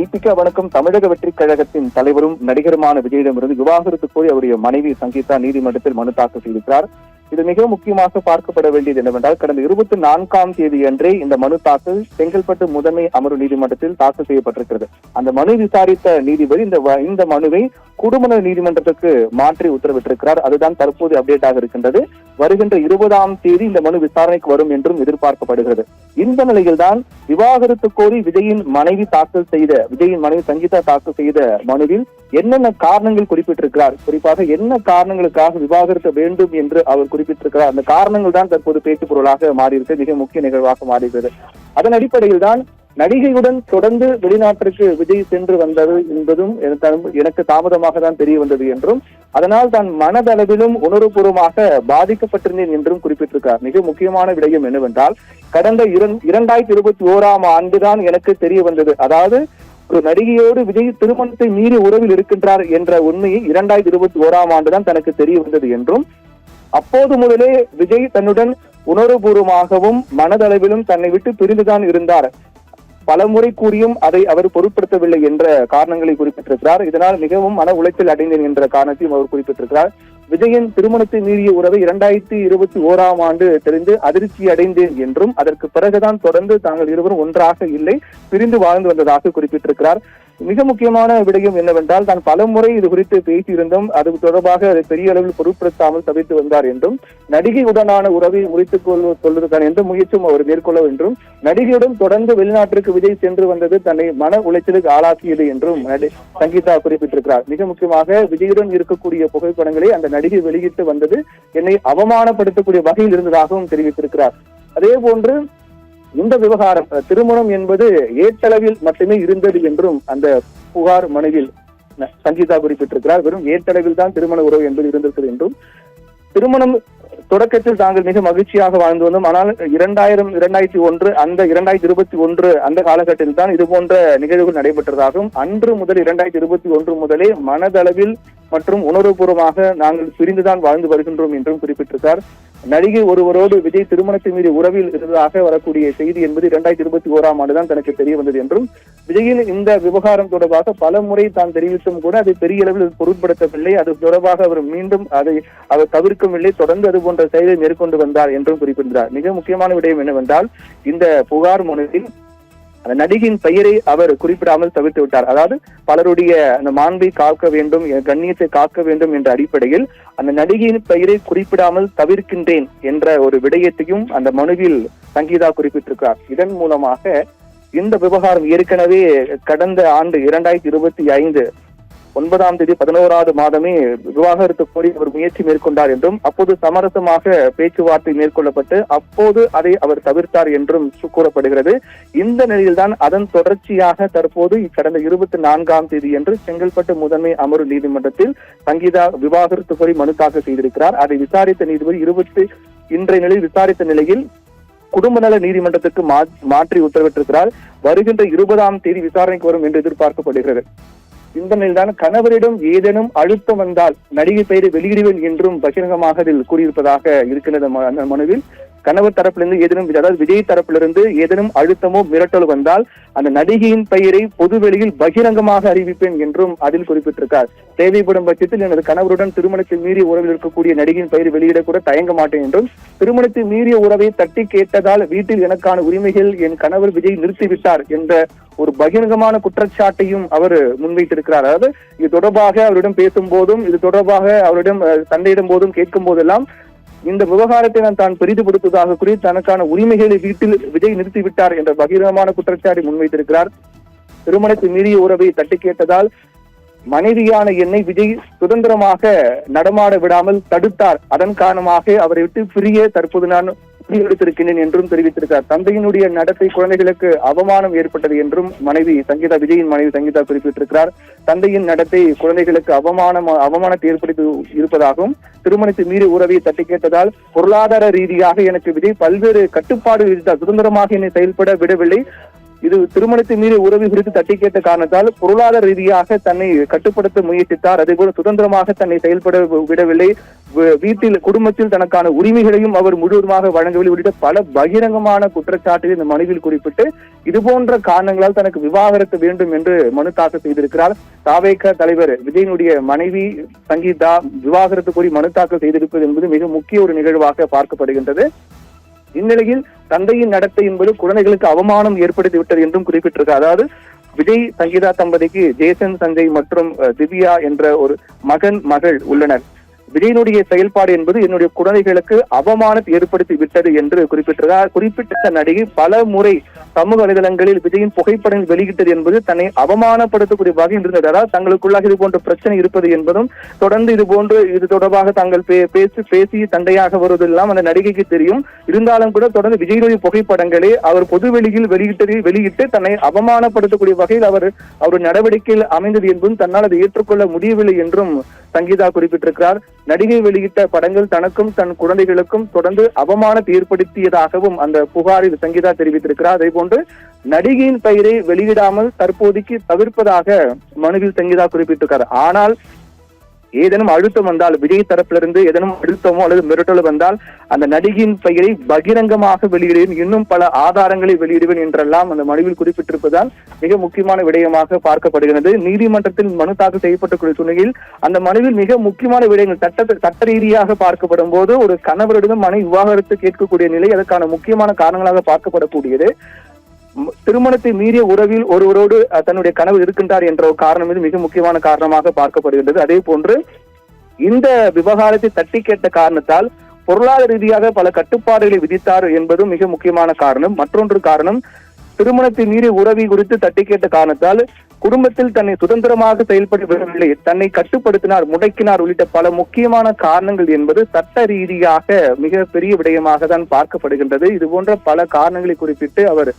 தீபிகா வணக்கம். தமிழக வெற்றி கழகத்தின் தலைவரும் நடிகருமான விஜயிடமிருந்து விவாகரத்து கோரி அவருடைய மனைவி சங்கீதா நீதிமன்றத்தில் மனு தாக்கல் செய்திருக்கிறார். இது மிக முக்கியமாக பார்க்கப்பட வேண்டியது என்னவென்றால், கடந்த 24ஆம் தேதி அன்றே இந்த மனு தாக்கல் செங்கல்பட்டு முதன்மை அமர்வு நீதிமன்றத்தில் தாக்கல் செய்யப்பட்டிருக்கிறது. அந்த மனு விசாரித்த நீதிபதி இந்த மனுவை குடும்ப நீதிமன்றத்துக்கு மாற்றி உத்தரவிட்டிருக்கிறார். அதுதான் தற்போது அப்டேட் ஆக இருக்கின்றது. வருகின்ற 20ஆம் தேதி இந்த மனு விசாரணைக்கு வரும் என்றும் எதிர்பார்க்கப்படுகிறது. இந்த நிலையில்தான் விவாகரத்து கோரி விஜயின் மனைவி சங்கீதா தாக்கல் செய்த மனுவில் என்னென்ன காரணங்கள் குறிப்பிட்டிருக்கிறார், குறிப்பாக என்ன காரணங்களுக்காக விவாகரத்து வேண்டும் என்று அவர் குறிப்பிட்டிருக்கிறார். அந்த காரணங்கள் தான் தற்போது பேச்சு பொருளாக மாறியிருக்கு, மிக முக்கிய நிகழ்வாக மாறியிருக்கிறது. அதன் அடிப்படையில் தான் நடிகையுடன் தொடர்ந்து வெளிநாட்டிற்கு விஜய் சென்று வந்தது என்பதும் எனக்கு தாமதமாக தான் தெரிய வந்தது என்றும், அதனால் தான் மனதளவிலும் உணர்வுபூர்வமாக பாதிக்கப்பட்டிருந்தேன் என்றும் குறிப்பிட்டிருக்கார். மிக முக்கியமான விடயம் என்னவென்றால், கடந்த 2021ஆம் ஆண்டுதான் எனக்கு தெரிய வந்தது. அதாவது ஒரு நடிகையோடு விஜய் திருமணத்தை மீறி உறவில் இருக்கின்றார் என்ற உண்மையை 2021ஆம் ஆண்டுதான் தனக்கு தெரிய வந்தது என்றும், அப்போது முதலே விஜய் தன்னுடன் உணர்வுபூர்வமாகவும் மனதளவிலும் தன்னை விட்டு பிரிந்துதான் இருந்தார், பலமுறை கூறியும் அதை அவர் பொருட்படுத்தவில்லை என்ற காரணங்களை குறிப்பிட்டிருக்கிறார். இதனால் மிகவும் மன உளைச்சல் அடைந்தேன் என்ற காரணத்தையும் அவர் குறிப்பிட்டிருக்கிறார். விஜயின் திருமணத்தை மீறிய உறவை 2021ஆம் ஆண்டு தெரிந்து அதிர்ச்சி அடைந்தேன் என்றும், அதற்கு பிறகுதான் தொடர்ந்து தாங்கள் இருவரும் ஒன்றாக இல்லை, பிரிந்து வாழ்ந்து வந்ததாக குறிப்பிட்டிருக்கிறார். மிக முக்கியமான விடயம் என்னவென்றால், தான் பலமுறை இது குறித்து பேசியிருந்தும் அது தொடர்பாக அதை பெரிய அளவில் பொருட்படுத்தாமல் தவிர்த்து வந்தார் என்றும், நடிகையுடனான உறவை முறித்துக் கொள்வதற்கான எந்த முயற்சியும் அவர் மேற்கொள்ள என்றும், நடிகையுடன் தொடர்ந்து வெளிநாட்டிற்கு விஜய் சென்று வந்தது தன்னை மன உளைச்சலுக்கு ஆளாக்கியது என்றும் சங்கீதா குறிப்பிட்டிருக்கிறார். மிக முக்கியமாக விஜயுடன் இருக்கக்கூடிய புகைப்படங்களை அந்த நடிகை வெளியிட்டு வந்தது என்னை அவமானப்படுத்தக்கூடிய வகையில் இருந்ததாகவும் தெரிவித்திருக்கிறார். அதே போன்று இந்த விவகாரம் திருமணம் என்பது ஏட்டளவில் மட்டுமே இருந்தது என்றும் அந்த புகார் மனுவில் சங்கீதா குறிப்பிட்டிருக்கிறார். வெறும் ஏட்டளவில் தான் திருமண உறவு என்பது இருந்திருக்கிறது என்றும், திருமணம் தொடக்கத்தில் தாங்கள் மிக மகிழ்ச்சியாக வாழ்ந்து வந்தோம், ஆனால் 2001 அந்த 2021 அந்த காலகட்டத்தில் தான் இது போன்ற நிகழ்வுகள் நடைபெற்றதாகவும், அன்று முதல் 2021 முதலே மனதளவில் மற்றும் உணர்வுபூர்வமாக நாங்கள் பிரிந்துதான் வாழ்ந்து வருகின்றோம் என்றும் குறிப்பிட்டிருக்கார். நடிகை ஒருவரோடு விஜய் திருமணத்தை மீறி உறவில் இருந்ததாக வரக்கூடிய செய்தி என்பது 2021ஆம் ஆண்டுதான் தனக்கு தெரிய வந்தது என்றும், விஜயின் இந்த விவகாரம் தொடர்பாக பல முறை தான் தெரிவித்தும் கூட அதை பெரிய அளவில் பொருட்படுத்தவில்லை, அது தொடர்பாக அவர் மீண்டும் அதை அவர் தவிர்க்கவில்லை, தொடர்ந்து அது போன்ற செயலை மேற்கொண்டு வந்தார் என்றும் குறிப்பிட்டார். மிக முக்கியமான விடயம் என்னவென்றால், இந்த புகார் மனுவில் அந்த நடிகையின் பெயரை அவர் குறிப்பிடாமல் தவிர்த்து விட்டார். அதாவது பலருடைய அந்த மாண்பை காக்க வேண்டும், கண்ணியத்தை காக்க வேண்டும் என்ற அடிப்படையில் அந்த நடிகையின் பெயரை குறிப்பிடாமல் தவிர்க்கின்றேன் என்ற ஒரு விடயத்தையும் அந்த மனுவில் சங்கீதா குறிப்பிட்டிருக்கிறார். இதன் மூலமாக இந்த விவகாரம் ஏற்கனவே கடந்த ஆண்டு 2025 9ஆம் தேதி 11வது மாதமே விவாகரத்து கோரி அவர் முயற்சி மேற்கொண்டார் என்றும், அப்போது சமரசமாக பேச்சுவார்த்தை மேற்கொள்ளப்பட்டு அப்போது அதை அவர் தவிர்த்தார் என்றும் கூறப்படுகிறது. இந்த நிலையில்தான் அதன் தொடர்ச்சியாக தற்போது கடந்த 24ஆம் தேதி என்று செங்கல்பட்டு முதன்மை அமர்வு நீதிமன்றத்தில் சங்கீதா விவாகரத்து கோரி மனு தாக்கல் செய்திருக்கிறார். அதை விசாரித்த நீதிபதி இன்றைய நிலையில் விசாரித்த நிலையில் குடும்ப நல நீதிமன்றத்துக்கு மாற்றி உத்தரவிட்டிருக்கிறார். வருகின்ற 20ஆம் தேதி விசாரணைக்கு வரும் என்று எதிர்பார்க்கப்படுகிறது. இந்த நிலையில்தான் கணவரிடம் ஏதேனும் அழுத்தம் வந்தால் நடிகை பெயரை வெளியிடுவேன் என்றும் பகிரங்கமாக அதில் கூறியிருப்பதாக இருக்கின்றது. அந்த மனுவில் கணவர் தரப்பிலிருந்து ஏதேனும், அதாவது விஜய் தரப்பிலிருந்து ஏதேனும் அழுத்தமோ மிரட்டல் வந்தால் அந்த நடிகையின் பெயரை பொதுவெளியில் பகிரங்கமாக அறிவிப்பேன் என்றும் அதில் குறிப்பிட்டிருக்கார். தேவைப்படும் பட்சத்தில் எனது கணவருடன் திருமணத்தை மீறிய உறவில் இருக்கக்கூடிய நடிகையின் பெயரை வெளியிடக்கூட தயங்க மாட்டேன் என்றும், திருமணத்தை மீறிய உறவை தட்டி கேட்டதால் வீட்டில் எனக்கான உரிமைகள் என் கணவர் விஜய் நிறுத்திவிட்டார் என்ற ஒரு பகிரங்கமான குற்றச்சாட்டையும் அவர் முன்வைத்திருக்கிறார். அதாவது இது தொடர்பாக அவரிடம் பேசும் போதும், இது தொடர்பாக அவரிடம் சண்டையிடும் போதும் கேட்கும் போதெல்லாம் இந்த விவகாரத்தை தான் பெரிதுபடுத்துவதாக கூறி தனக்கான உரிமைகளை வீட்டில் விஜய் நிறுத்திவிட்டார் என்ற பகிரங்கமான குற்றச்சாட்டை முன்வைத்திருக்கிறார். திருமணத்தை மீறிய உறவை தட்டி கேட்டதால் மனைவியான என்னை விஜய் சுதந்திரமாக நடமாட விடாமல் தடுத்தார், அதன் காரணமாக அவரை விட்டு பிரிய தற்போது நான் எடுத்திருக்கிறேன் என்றும் தெரிவித்திருக்கிறார். தந்தையினுடைய நடத்தை குழந்தைகளுக்கு அவமானம் ஏற்பட்டது என்றும் விஜயின் மனைவி சங்கீதா குறிப்பிட்டிருக்கிறார். தந்தையின் நடத்தை குழந்தைகளுக்கு அவமானத்தை ஏற்படுத்தி இருப்பதாகவும், திருமணத்தை மீறி உறவை தட்டி கேட்டதால் பொருளாதார ரீதியாக எனக்கு விஜய் பல்வேறு கட்டுப்பாடு விதித்தார், சுதந்திரமாக என்னை செயல்பட விடவில்லை, இது திருமணத்தை மீறி உறவு குறித்து தட்டி கேட்ட காரணத்தால் பொருளாதார ரீதியாக தன்னை கட்டுப்படுத்த முயற்சித்தார். அதேபோல சுதந்திரமாக தன்னை செயல்பட விடவில்லை. வீட்டில் குடும்பத்தில் தனக்கான உரிமைகளையும் அவர் முழுவதுமாக வழங்கவில்லை உள்ளிட்ட பல பகிரங்கமான குற்றச்சாட்டுகள் இந்த மனுவில் குறிப்பிட்டு இதுபோன்ற காரணங்களால் தனக்கு விவாகரத்து வேண்டும் என்று மனு தாக்கல் செய்திருக்கிறார். தாவேக தலைவர் விஜயனுடைய மனைவி சங்கீதா விவாகரத்து கோரி மனு தாக்கல் செய்திருப்பது என்பது மிக முக்கிய ஒரு நிகழ்வாக பார்க்கப்படுகின்றது. இந்நிலையில் தந்தையின் நடத்தை என்பது குழந்தைகளுக்கு அவமானம் ஏற்படுத்திவிட்டது என்றும் குறிப்பிட்டிருக்கிறார். அதாவது விஜய் சங்கீதா தம்பதிக்கு ஜேசன் சஞ்சய் மற்றும் திவ்யா என்ற ஒரு மகள் உள்ளனர். விஜயனுடைய செயல்பாடு என்பது என்னுடைய குழந்தைகளுக்கு அவமானத்தை ஏற்படுத்தி விட்டது என்று குறிப்பிட்டிருக்கிறார். குறிப்பிட்ட நடிகை பல முறை சமூக வலைதளங்களில் விஜயின் புகைப்படம் வெளியிட்டது என்பது தன்னை அவமானப்படுத்தக்கூடிய வகையில் இருந்தது. அதாவது தங்களுக்குள்ளாக இது போன்ற பிரச்சனை இருப்பது என்பதும் தொடர்ந்து இது தொடர்பாக தாங்கள் பேசி சண்டையாக வருவதெல்லாம் அந்த நடிகைக்கு தெரியும். இருந்தாலும் கூட தொடர்ந்து விஜயனுடைய புகைப்படங்களை அவர் பொது வெளியில் வெளியிட்டு தன்னை அவமானப்படுத்தக்கூடிய வகையில் அவர் நடவடிக்கையில் அமைந்தது என்பதும் தன்னால் அதை ஏற்றுக்கொள்ள முடியவில்லை என்றும் சங்கீதா குறிப்பிட்டிருக்கிறார். நடிகை வெளியிட்ட படங்கள் தனக்கும் தன் குழந்தைகளுக்கும் தொடர்ந்து அவமானத்தை ஏற்படுத்தியதாகவும் அந்த புகாரில் சங்கீதா தெரிவித்திருக்கிறார். அதே போன்று நடிகையின் பெயரை வெளியிடாமல் தற்போதைக்கு தவிர்ப்பதாக மனுவில் சங்கீதா குறிப்பிட்டிருக்கிறார். ஆனால் ஏதேனும் அழுத்தம் வந்தால் விஜய் தரப்பிலிருந்து ஏதேனும் அழுத்தமோ அல்லது மிரட்டலோ வந்தால் அந்த நடிகையின் பெயரை பகிரங்கமாக வெளியிடுவேன், இன்னும் பல ஆதாரங்களை வெளியிடுவேன் என்றெல்லாம் அந்த மனுவில் குறிப்பிட்டிருப்பதால் மிக முக்கியமான விடயமாக பார்க்கப்படுகிறது. நீதிமன்றத்தில் மனு தாக்கல் செய்யப்பட்ட துணையில் அந்த மனுவில் மிக முக்கியமான விடயங்கள் சட்ட ரீதியாக பார்க்கப்படும் போது ஒரு கணவரிடம் மனைவி விவாகரத்து கேட்கக்கூடிய நிலை அதற்கான முக்கியமான காரணங்களாக பார்க்கப்படக்கூடியது. திருமணத்தை மீறிய உறவில் ஒருவரோடு தன்னுடைய கனவு இருக்கின்றார் என்ற ஒரு காரணம் இது மிக முக்கியமான காரணமாக பார்க்கப்படுகின்றது. அதே போன்று இந்த விவகாரத்தை தட்டி கேட்ட காரணத்தால் பொருளாதார ரீதியாக பல கட்டுப்பாடுகளை விதித்தார் என்பதும் மிக முக்கியமான காரணம். மற்றொன்று காரணம் திருமணத்தை மீறிய உறவை குறித்து தட்டி கேட்ட காரணத்தால் குடும்பத்தில் தன்னை சுதந்திரமாக செயல்பட விடவில்லை, தன்னை கட்டுப்படுத்தினார், முடக்கினார் உள்ளிட்ட பல முக்கியமான காரணங்கள் என்பது சட்ட ரீதியாக மிக பெரிய விடயமாக தான் பார்க்கப்படுகின்றது. இது போன்ற பல காரணங்களை குறிப்பிட்டு அவர்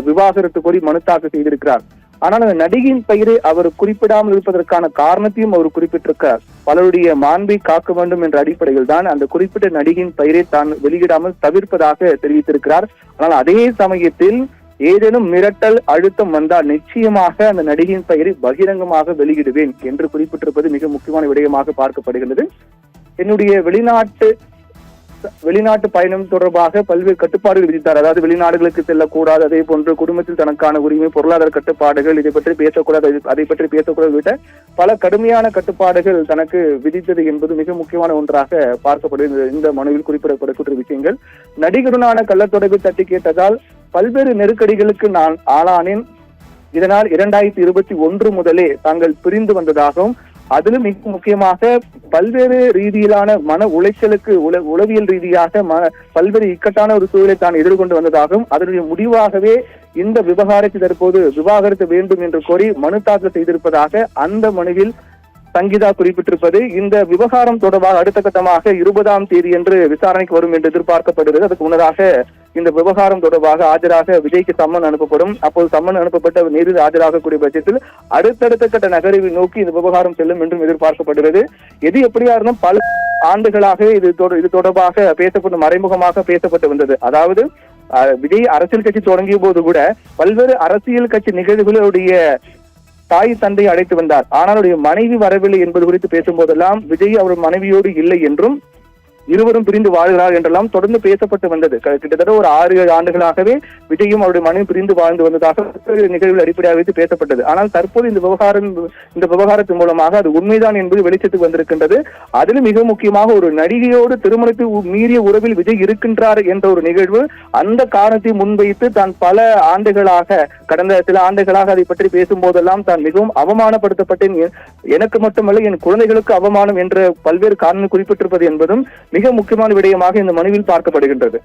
விவாகரத்து கோரி மனு தாக்கல் செய்திருக்கிறார். ஆனால் அந்த நடிகையின் பெயரை அவர் குறிப்பிடாமல் இருப்பதற்கான காரணத்தையும் அவர் குறிப்பிட்டிருக்கிறார். பலருடைய மாண்பை காக்க வேண்டும் என்ற அடிப்படையில் தான் அந்த குறிப்பிட்ட நடிகையின் பெயரை தான் வெளியிடாமல் தவிர்ப்பதாக தெரிவித்திருக்கிறார். ஆனால் அதே சமயத்தில் ஏதேனும் மிரட்டல் அழுத்தம் வந்தால் நிச்சயமாக அந்த நடிகையின் பெயரை பகிரங்கமாக வெளியிடுவேன் என்று குறிப்பிட்டிருப்பது மிக முக்கியமான விடயமாக பார்க்கப்படுகிறது. என்னுடைய வெளிநாட்டு பயணம் தொடர்பாக பல்வேறு கட்டுப்பாடுகள் விதித்தார். அதாவது வெளிநாடுகளுக்கு செல்லக்கூடாது, அதே போன்று குடும்பத்தில் தனக்கான உரிமை, பொருளாதார கட்டுப்பாடுகள், இதை பற்றி பேசக்கூடாது, அதை பற்றி பேசக்கூடாது விட பல கடுமையான கட்டுப்பாடுகள் தனக்கு விதித்தது என்பது மிக முக்கியமான ஒன்றாக பார்க்கப்படுகிறது. இந்த மனுவில் குறிப்பிடப்படக்கூடிய விஷயங்கள் நடிகருடனான கள்ளத்தொடர்பை தட்டி கேட்டதால் பல்வேறு நெருக்கடிகளுக்கு நான் ஆளானேன். இதனால் 2021 முதலே தாங்கள் பிரிந்து வந்ததாகவும் அதிலும் மிக முக்கியமாக பல்வேறு ரீதியிலான மன உளைச்சலுக்கு உளவியல் ரீதியாக பல்வேறு இக்கட்டான ஒரு சூழலை தான் எதிர்கொண்டு வந்ததாகவும் அதனுடைய முடிவாகவே இந்த விவகாரத்தை தற்போது விவாகரத்து வேண்டும் என்று கோரி மனு தாக்கல் செய்திருப்பதாக அந்த மனுவில் சங்கீதா குறிப்பிட்டிருப்பது. இந்த விவகாரம் தொடர்பாக அடுத்த கட்டமாக 20ஆம் தேதி என்று விசாரணைக்கு வரும் என்று எதிர்பார்க்கப்படுகிறது. அதுக்கு முன்னதாக இந்த விவகாரம் தொடர்பாக ஆஜராக விஜய்க்கு சம்மன் அனுப்பப்படும். அப்போது சம்மன் அனுப்பப்பட்ட நேரில் ஆஜராகக்கூடிய பட்சத்தில் அடுத்தடுத்த கட்ட நகர்வை நோக்கி இந்த விவகாரம் செல்லும் என்றும் எதிர்பார்க்கப்படுகிறது. எது எப்படியா இருந்தும் பல ஆண்டுகளாக இது தொடர்பாக மறைமுகமாக பேசப்பட்டு வந்தது. அதாவது விஜய் அரசியல் கட்சி தொடங்கிய போது கூட பல்வேறு அரசியல் கட்சி நிகழ்வுகளுடைய தாய் தந்தை அழைத்து வந்தார். ஆனால் அவருடைய மனைவி வரவில்லை என்பது குறித்து பேசும்போதெல்லாம் விஜய் அவர் மனைவியோடு இல்லை என்றும் இருவரும் பிரிந்து வாழ்கிறார் என்றெல்லாம் தொடர்ந்து பேசப்பட்டு வந்தது. கிட்டத்தட்ட ஒரு 6-7 ஆண்டுகளாகவே விஜயும் அவருடைய மனைவி பிரிந்து வாழ்ந்து வந்ததாக நிகழ்வில் அடிப்படையாக வைத்து பேசப்பட்டது. ஆனால் தற்போது இந்த விவகாரத்தின் மூலமாக அது உண்மைதான் என்பது வெளிச்சத்துக்கு வந்திருக்கின்றது. அதிலும் மிக முக்கியமாக ஒரு நடிகையோடு திருமணத்தை மீறிய உறவில் விஜய் இருக்கின்றார் என்ற ஒரு நிகழ்வு அந்த காரணத்தை முன்வைத்து தான் பல ஆண்டுகளாக கடந்த சில ஆண்டுகளாக அதை பற்றி பேசும்போதெல்லாம் தான் மிகவும் அவமானப்படுத்தப்பட்டேன், எனக்கு மட்டுமல்ல என் குழந்தைகளுக்கு அவமானம் என்ற பல்வேறு காரணங்கள் குறிப்பிட்டிருப்பது என்பதும் மிக முக்கியமான விடயமாக இந்த மனுவில் பார்க்கப்படுகின்றது.